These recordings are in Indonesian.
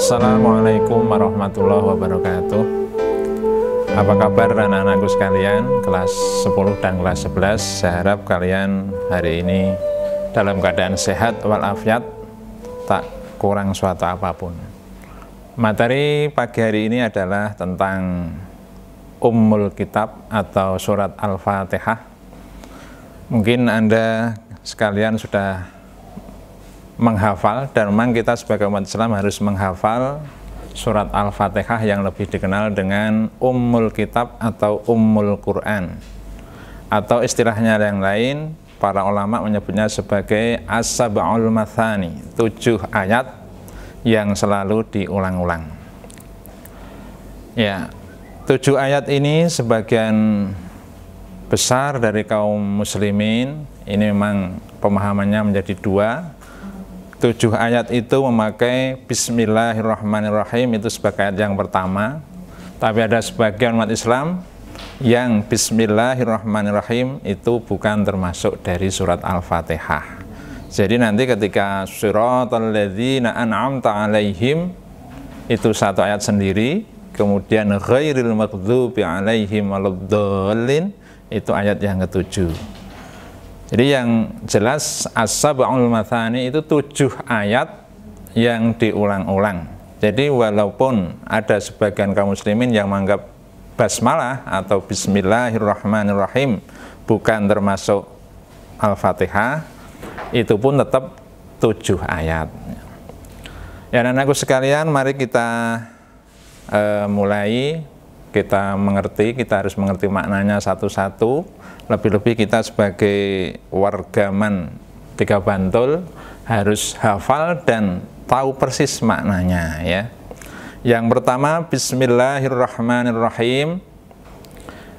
Assalamualaikum warahmatullahi wabarakatuh. Apa kabar anak-anakku sekalian kelas 10 dan kelas 11? Saya harap kalian hari ini dalam keadaan sehat walafiat, tak kurang suatu apapun. Materi pagi hari ini adalah tentang Ummul Kitab atau surat Al-Fatihah. Mungkin Anda sekalian sudah menghafal, dan memang kita sebagai umat Islam harus menghafal surat Al-Fatihah yang lebih dikenal dengan Ummul Kitab atau Ummul Quran, atau istilahnya yang lain para ulama menyebutnya sebagai As-Sab'ul Mathani, 7 ayat yang selalu diulang-ulang. Ya, 7 ayat ini sebagian besar dari kaum muslimin ini memang pemahamannya menjadi 2. 7 ayat itu memakai Bismillahirrahmanirrahim itu sebagai ayat yang pertama, tapi ada sebagian umat Islam yang Bismillahirrahmanirrahim itu bukan termasuk dari surat Al-Fatihah. Jadi nanti ketika Siratal ladzina an'amta 'alaihim itu satu ayat sendiri, kemudian Ghairil maghdubi 'alaihim waladdallin itu ayat yang ke-7. Jadi yang jelas As-Sab'ul Mathani itu 7 ayat yang diulang-ulang. Jadi walaupun ada sebagian kaum muslimin yang menganggap basmalah atau Bismillahirrahmanirrahim bukan termasuk Al-Fatihah, itu pun tetap 7 ayat. Ya anak-anakku sekalian, mari kita mulai, kita mengerti, kita harus mengerti maknanya satu-satu. Lebih-lebih kita sebagai wargaman 3 Bantul harus hafal dan tahu persis maknanya ya. Yang pertama, Bismillahirrahmanirrahim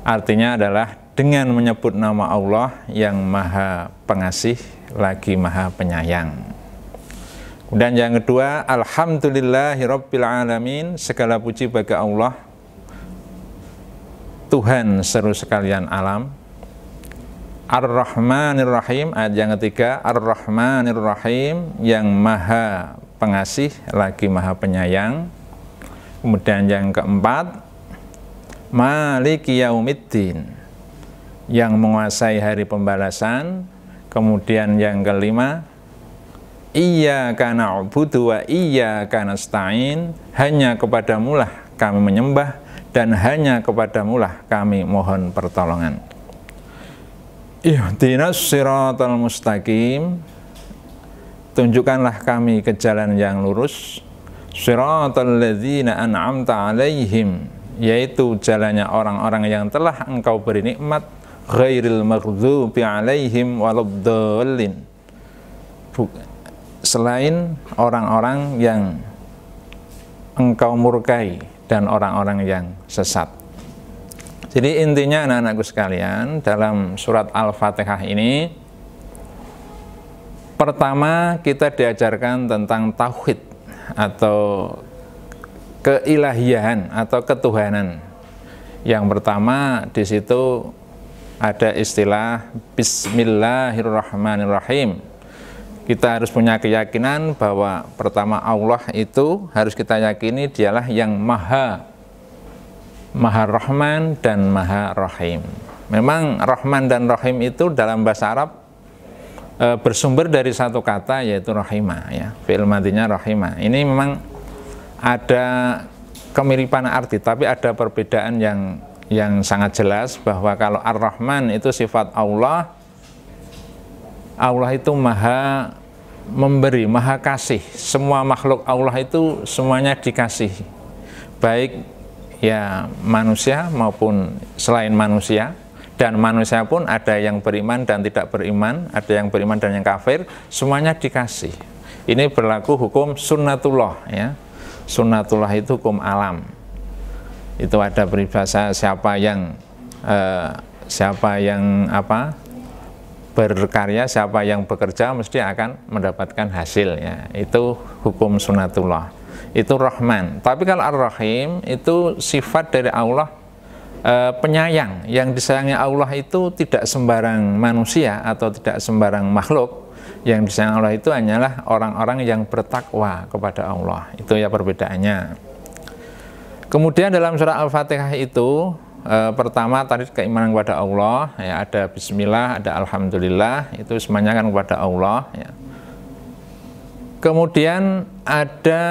artinya adalah dengan menyebut nama Allah yang Maha Pengasih lagi Maha Penyayang. Kemudian yang kedua, Alhamdulillahirabbil alamin, segala puji bagi Allah Tuhan seluruh sekalian alam. Ar-Rahmanir-Rahim, ayat yang ketiga, Ar-Rahmanir-Rahim, yang Maha Pengasih lagi Maha Penyayang. Kemudian yang keempat, Maliki Yaumiddin, yang menguasai hari pembalasan. Kemudian yang kelima, Iyyaka na'budu wa iyyaka nasta'in, hanya kepadamulah kami menyembah dan hanya kepadamulah kami mohon pertolongan. Ihdinas siratal mustaqim, tunjukkanlah kami ke jalan yang lurus. Siratal ladzina an'amta 'alaihim, yaitu jalannya orang-orang yang telah Engkau beri nikmat. Ghairil maghdubi 'alaihim waladdallin, selain orang-orang yang Engkau murkai dan orang-orang yang sesat. Jadi intinya anak-anakku sekalian, dalam surat Al-Fatihah ini pertama kita diajarkan tentang tauhid atau keilahian atau ketuhanan. Yang pertama di situ ada istilah Bismillahirrahmanirrahim. Kita harus punya keyakinan bahwa pertama Allah itu harus kita yakini dialah yang Maha Rahman dan Maha Rahim. Memang Rahman dan Rahim itu dalam bahasa Arab bersumber dari satu kata, yaitu rahimah ya. Fi'il madhinya rahimah. Ini memang ada kemiripan arti, tapi ada perbedaan yang sangat jelas, bahwa kalau Ar-Rahman itu sifat Allah. Allah itu Maha memberi, Maha kasih. Semua makhluk Allah itu semuanya dikasih, baik ya manusia maupun selain manusia, dan manusia pun ada yang beriman dan tidak beriman, ada yang beriman dan yang kafir, semuanya dikasih. Ini berlaku hukum sunnatullah ya. Sunnatullah itu hukum alam. Itu ada peribahasa siapa yang berkarya, siapa yang bekerja mesti akan mendapatkan hasil ya. Itu hukum sunnatullah. Itu Rahman. Tapi kalau Ar-Rahim itu sifat dari Allah, penyayang. Yang disayangi Allah itu tidak sembarang manusia atau tidak sembarang makhluk, Yang disayang Allah itu hanyalah orang-orang yang bertakwa kepada Allah. Itu ya perbedaannya. Kemudian dalam surah Al-Fatihah itu pertama tadi keimanan kepada Allah, ya, ada Bismillah, ada Alhamdulillah, itu semuanya kan kepada Allah, ya. Kemudian ada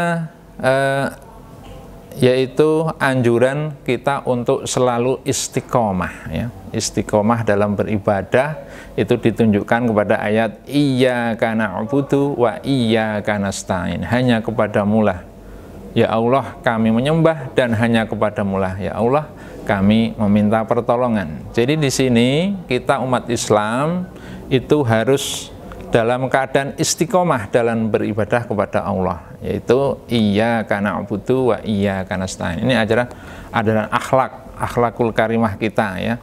yaitu anjuran kita untuk selalu istiqomah, ya. Istiqomah dalam beribadah itu ditunjukkan kepada ayat iyyaka na'budu wa iyyaka nasta'in, hanya kepadamu-lah ya Allah kami menyembah dan hanya kepadamu-lah ya Allah kami meminta pertolongan. Jadi di sini kita umat Islam itu harus dalam keadaan istiqomah dalam beribadah kepada Allah, yaitu iyyaka na'budu wa iyyaka nasta'in. Ini adalah akhlakul karimah kita, ya.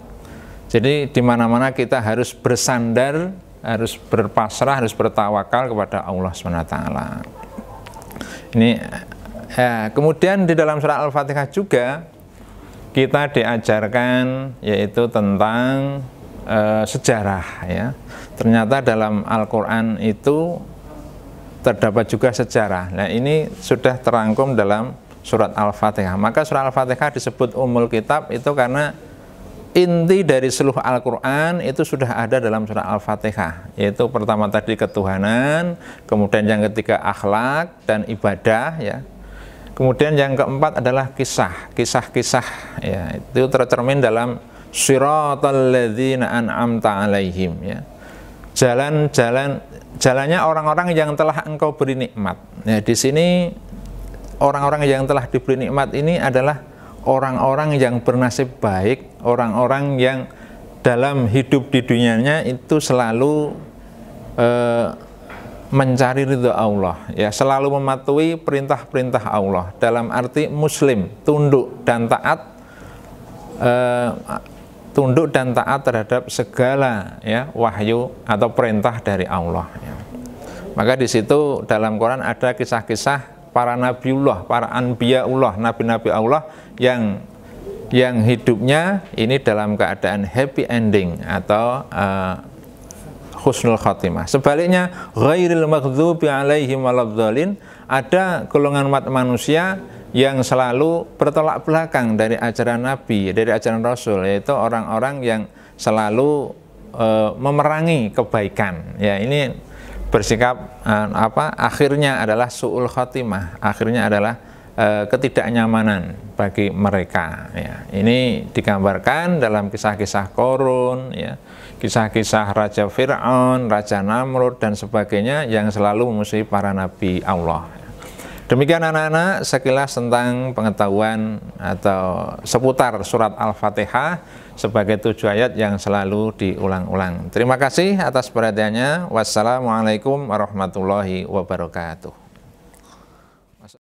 Jadi di mana-mana kita harus bersandar, harus berpasrah, harus bertawakal kepada Allah SWT. Ini ya, kemudian di dalam surah Al-Fatihah juga kita diajarkan yaitu tentang sejarah, ya. Ternyata dalam Al-Quran itu terdapat juga sejarah. Nah, ini sudah terangkum dalam surat Al-Fatihah. Maka surat Al-Fatihah disebut Ummul Kitab itu karena inti dari seluruh Al-Quran itu sudah ada dalam surah Al-Fatihah, yaitu pertama tadi ketuhanan, kemudian yang ketiga akhlak dan ibadah, ya. Kemudian yang keempat adalah kisah-kisah, ya, itu tercermin dalam Shiratal ladzina an'amta alaihim, ya. Jalannya orang-orang yang telah engkau beri nikmat. Ya, di sini orang-orang yang telah diberi nikmat ini adalah orang-orang yang bernasib baik, orang-orang yang dalam hidup di dunianya itu selalu mencari ridha Allah, ya, selalu mematuhi perintah-perintah Allah, dalam arti muslim, tunduk dan taat terhadap segala, ya, wahyu atau perintah dari Allah, ya. Maka di situ dalam Quran ada kisah-kisah para nabiullah, para anbiyaullah, nabi-nabi Allah yang hidupnya ini dalam keadaan happy ending atau husnul khatimah. Sebaliknya, ghairil maghdubi alaihim waladhdallin, ada golongan umat manusia yang selalu bertolak belakang dari ajaran Nabi, dari ajaran Rasul, yaitu orang-orang yang selalu memerangi kebaikan. Ya, ini bersikap akhirnya adalah su'ul khatimah, akhirnya adalah ketidaknyamanan bagi mereka, ya. Ini digambarkan dalam kisah-kisah Qarun, ya, kisah-kisah Raja Fir'aun, Raja Namrud dan sebagainya yang selalu memusuhi para nabi Allah. Demikian anak-anak sekilas tentang pengetahuan atau seputar surat Al-Fatihah sebagai 7 ayat yang selalu diulang-ulang. Terima kasih atas perhatiannya. Wassalamualaikum warahmatullahi wabarakatuh.